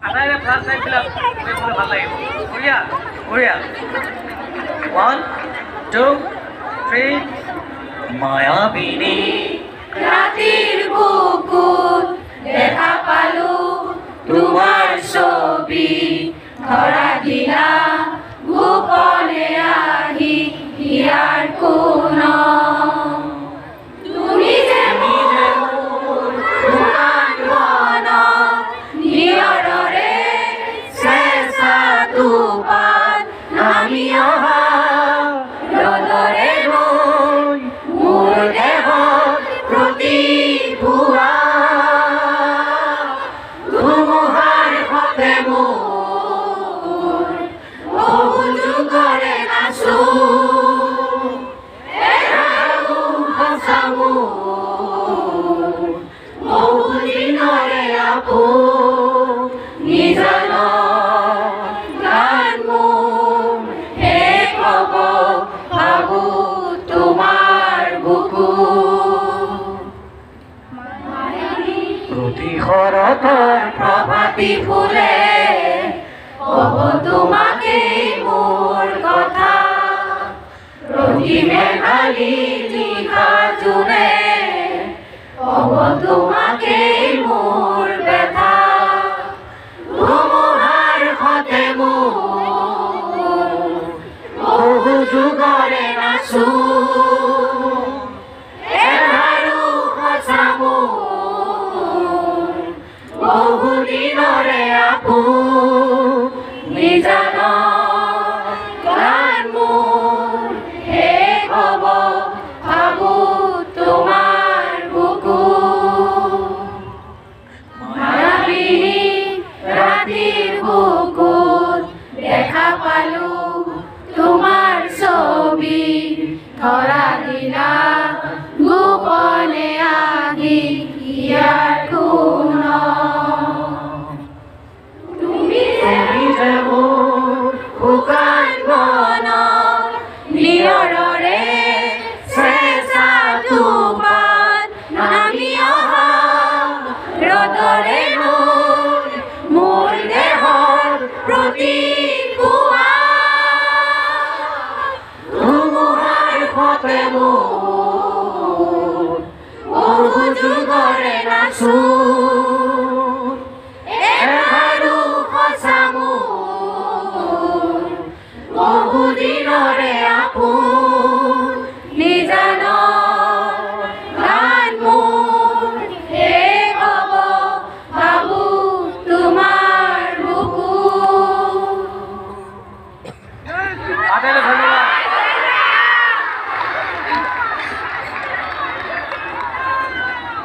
আটাইৰে first time বিলাক ভাল লাগিব বঢ়িয়া বঢ়িয়া 1 2 3 মায়াবিনী রাতের বুকুত দেখা পালো তোমার ছবি ধরা দিলা গোপনে আহি হিয়ার কোন তুমি যে মোর দোকান বন নিয়ৰৰে চেঁচা তুপাত নামি অহা ৰদৰে ৰৈ মোৰ দেহত প্ৰতিভুৱা ধুমুহাৰ সতে মোৰ বহু যুগৰে নাচো এৰাও সঁচা মোৰ বহু দিনৰে আপোন নিজান গান মোৰ শেষ হ'ব ভাবো তোমাৰ বুকু প্ৰতি শৰতৰ প্ৰভাতী ফুলে কব তোমাকে মোৰ কথা প্ৰতি মেঘালী লিখা জুড়ে কব তোমাকে মোৰ ব্যথা ধুমুহাৰ সতে মোৰ বহু যুগৰে নাচো এধাৰো সঁচা মোৰ বহু দিনৰে আপোন নিজান গান মোৰ শেষ হ'ব ভাবো তোমাৰ বুকু মায়াবিনী ৰাতিৰ বুকুত দেখা পালো তোমাৰ ছবি ধৰা দিলা গোপনে আহি ইয়াৰ কোন তুমি যে মোৰ শুকান বন নিয়ৰৰে চেঁচা তুপাত নামি অহা ৰদৰে ৰৈ মোৰ দেহত প্ৰতিভুৱা ধুমুহাৰ সতে মোৰ বহু যুগৰে নাচো এধাৰো সঁচা মোৰ বহু দিনৰে আপোন নিজান গান মোৰ শেষ হ'ব ভাবো তোমাৰ বুকু আটাইৰে ধন্যবাদ